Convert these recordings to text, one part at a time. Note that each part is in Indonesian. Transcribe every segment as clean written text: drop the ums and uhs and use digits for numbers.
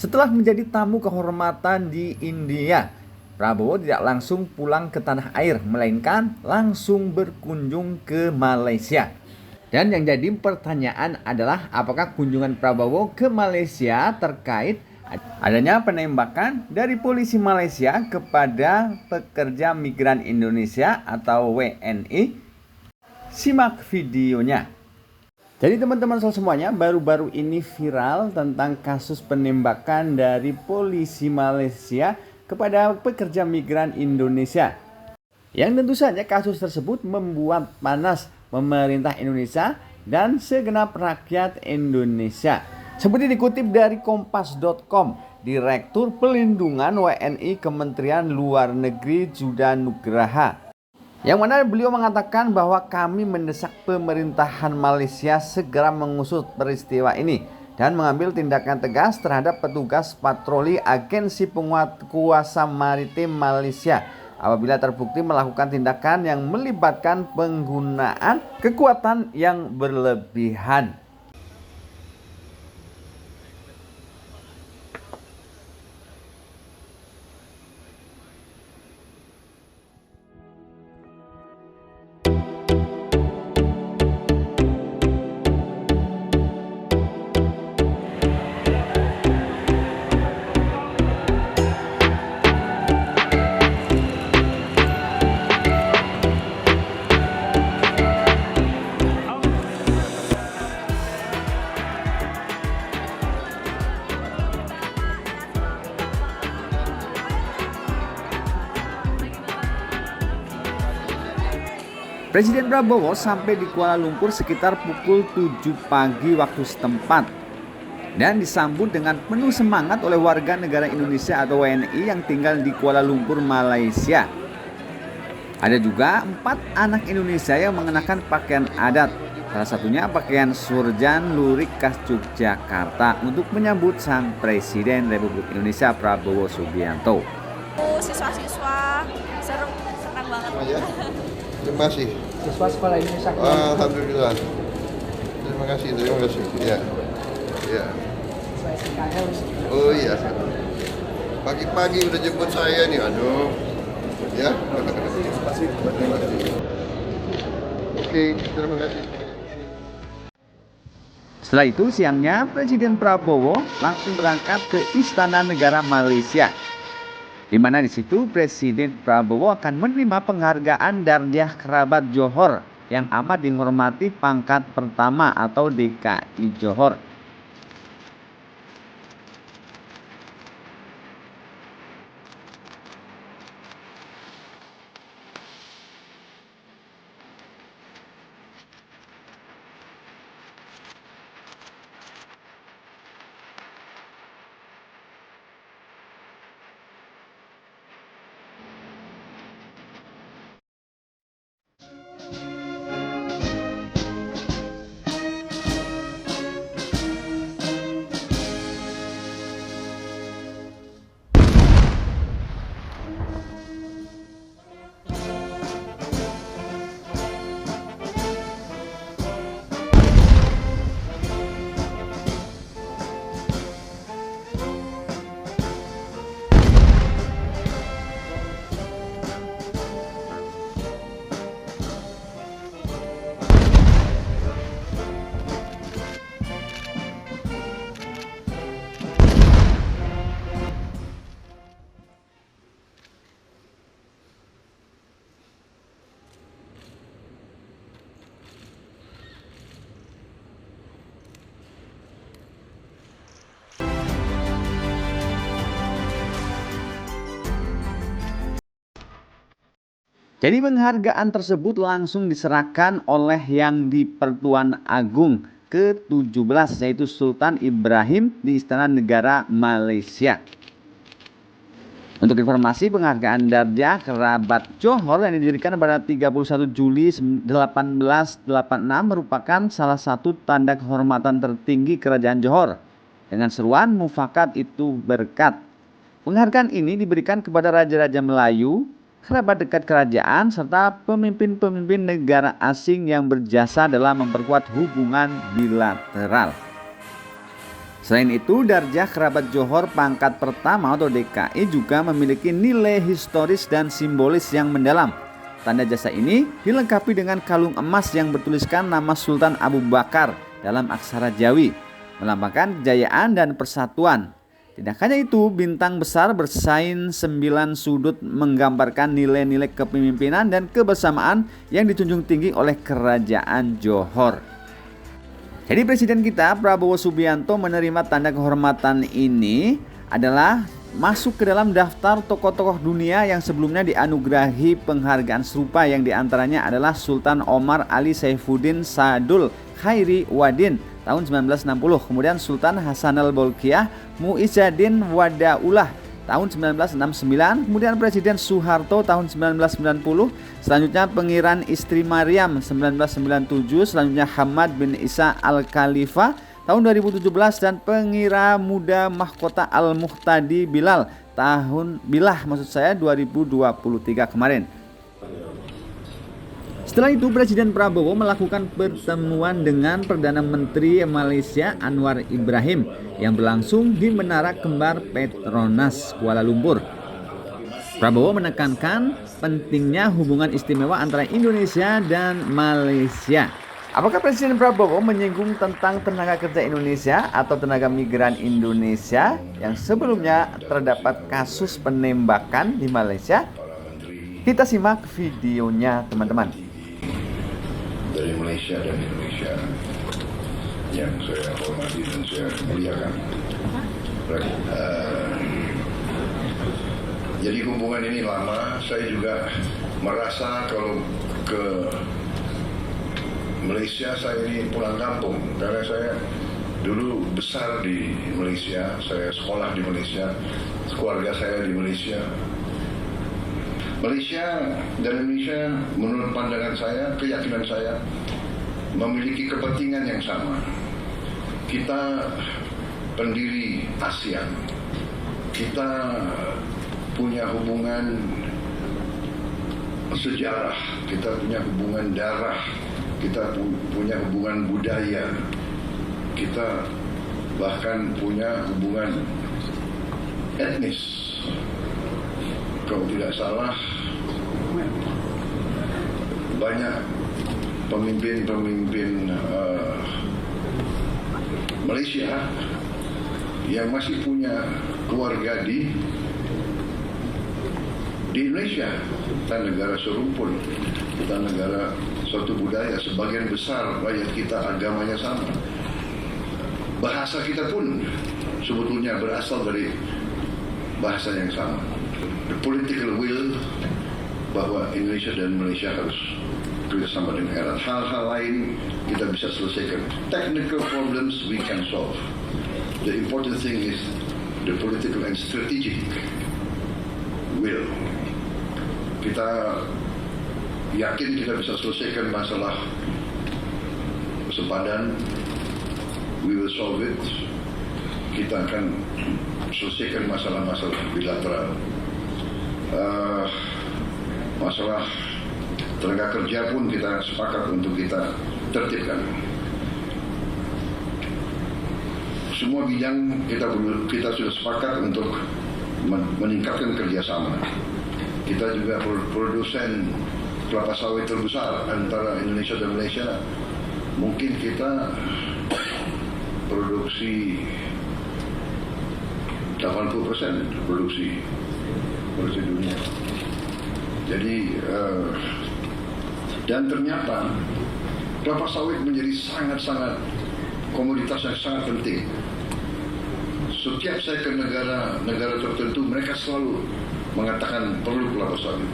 Setelah menjadi tamu kehormatan di India, Prabowo tidak langsung pulang ke tanah air, melainkan langsung berkunjung ke Malaysia. Dan yang jadi pertanyaan adalah apakah kunjungan Prabowo ke Malaysia terkait adanya penembakan dari polisi Malaysia kepada pekerja migran Indonesia atau WNI. Simak videonya. Jadi teman-teman semuanya, baru-baru ini viral tentang kasus penembakan dari polisi Malaysia kepada pekerja migran Indonesia. Yang tentu saja kasus tersebut membuat panas pemerintah Indonesia dan segenap rakyat Indonesia. Seperti dikutip dari kompas.com, Direktur Pelindungan WNI Kementerian Luar Negeri Judah Nugraha, yang mana beliau mengatakan bahwa kami mendesak pemerintahan Malaysia segera mengusut peristiwa ini dan mengambil tindakan tegas terhadap petugas patroli Agensi Penguasa Maritim Malaysia apabila terbukti melakukan tindakan yang melibatkan penggunaan kekuatan yang berlebihan. Presiden Prabowo sampai di Kuala Lumpur sekitar pukul 7 pagi waktu setempat dan disambut dengan penuh semangat oleh warga negara Indonesia atau WNI yang tinggal di Kuala Lumpur, Malaysia. Ada juga 4 anak Indonesia yang mengenakan pakaian adat, salah satunya pakaian surjan lurik khas Yogyakarta untuk menyambut sang Presiden Republik Indonesia Prabowo Subianto. Siswa-siswa seru, senang banget. Oh, ya? Terima kasih. Siswa sekolah Indonesia. Alhamdulillah. Terima kasih. Ya. Ya. Oh iya. Pagi-pagi udah jemput saya nih, aduh. Ya. Terima kasih. Oke, terima kasih. Setelah itu siangnya Presiden Prabowo langsung berangkat ke Istana Negara Malaysia, di mana di situ Presiden Prabowo akan menerima penghargaan Darjah Kerabat Johor yang amat dihormati pangkat pertama atau DKI Johor. Jadi penghargaan tersebut langsung diserahkan oleh Yang di-Pertuan Agung ke-17 yaitu Sultan Ibrahim di Istana Negara Malaysia. Untuk informasi, penghargaan Darjah Kerabat Johor yang didirikan pada 31 Juli 1886 merupakan salah satu tanda kehormatan tertinggi Kerajaan Johor dengan seruan mufakat itu berkat. Penghargaan ini diberikan kepada raja-raja Melayu, kerabat dekat kerajaan, serta pemimpin-pemimpin negara asing yang berjasa dalam memperkuat hubungan bilateral. Selain itu, Darjah Kerabat Johor pangkat pertama atau DKI juga memiliki nilai historis dan simbolis yang mendalam. Tanda jasa ini dilengkapi dengan kalung emas yang bertuliskan nama Sultan Abu Bakar dalam aksara Jawi, melambangkan kejayaan dan persatuan. Tidak hanya itu, bintang besar bersain 9 sudut menggambarkan nilai-nilai kepemimpinan dan kebersamaan yang dijunjung tinggi oleh Kerajaan Johor. Jadi Presiden kita Prabowo Subianto menerima tanda kehormatan ini adalah masuk ke dalam daftar tokoh-tokoh dunia yang sebelumnya dianugerahi penghargaan serupa, yang diantaranya adalah Sultan Omar Ali Saifuddin Sadul Khairi Wadin tahun 1960, kemudian Sultan Hasanal Bolkiah Muizzaddin Wadaullah tahun 1969, kemudian Presiden Soeharto tahun 1990, selanjutnya Pangeran Istri Maryam 1997, selanjutnya Hamad bin Isa Al-Khalifa tahun 2017, dan Pengira Muda Mahkota Al-Muhtadi Bilah 2023 kemarin. Setelah itu Presiden Prabowo melakukan pertemuan dengan Perdana Menteri Malaysia Anwar Ibrahim yang berlangsung di Menara Kembar Petronas, Kuala Lumpur. Prabowo menekankan pentingnya hubungan istimewa antara Indonesia dan Malaysia. Apakah Presiden Prabowo menyinggung tentang tenaga kerja Indonesia atau tenaga migran Indonesia yang sebelumnya terdapat kasus penembakan di Malaysia? Kita simak videonya, teman-teman. Dari Malaysia dan Indonesia yang saya hormati dan saya muliakan. Jadi hubungan ini lama. Saya juga merasa kalau ke Malaysia saya ini pulang kampung, karena saya dulu besar di Malaysia, saya sekolah di Malaysia, keluarga saya di Malaysia. Malaysia dan Indonesia menurut pandangan saya, keyakinan saya, memiliki kepentingan yang sama. Kita pendiri ASEAN, kita punya hubungan sejarah, kita punya hubungan darah, kita punya hubungan budaya, kita bahkan punya hubungan etnis. Kalau tidak salah, banyak pemimpin-pemimpin Malaysia yang masih punya keluarga di Indonesia. Kita negara serumpun, kita negara suatu budaya, sebagian besar rakyat kita agamanya sama. Bahasa kita pun sebetulnya berasal dari bahasa yang sama. The political will bahwa Indonesia dan Malaysia harus bersama dengan erat. Hal-hal lain kita bisa selesaikan. Technical problems we can solve. The important thing is the political and strategic will. Kita yakin kita bisa selesaikan masalah sepadan. We will solve it. Kita akan selesaikan masalah-masalah bilateral. Masalah tenaga kerja pun kita sepakat untuk kita tertibkan. Semua bidang kita sudah sepakat untuk meningkatkan kerjasama. Kita juga produsen kelapa sawit terbesar antara Indonesia dan Malaysia. Mungkin kita produksi 80% produksi dunia. Jadi dan ternyata kelapa sawit menjadi sangat-sangat komoditas yang sangat penting. Setiap saya ke negara tertentu, mereka selalu mengatakan perlu kelapa sawit.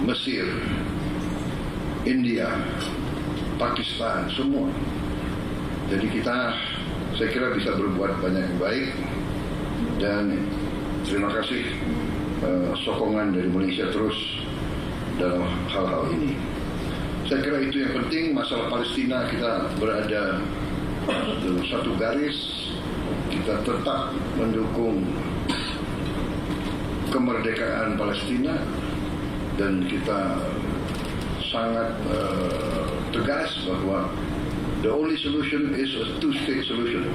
Mesir, India, Pakistan, semua. Jadi saya kira bisa berbuat banyak yang baik, dan terima kasih sokongan dari Malaysia terus dalam hal-hal ini. Saya kira itu yang penting. Masalah Palestina kita berada dalam satu garis, kita tetap mendukung kemerdekaan Palestina, dan kita sangat tegas bahwa the only solution is a two-state solution.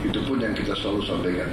Itu pun yang kita selalu sampaikan.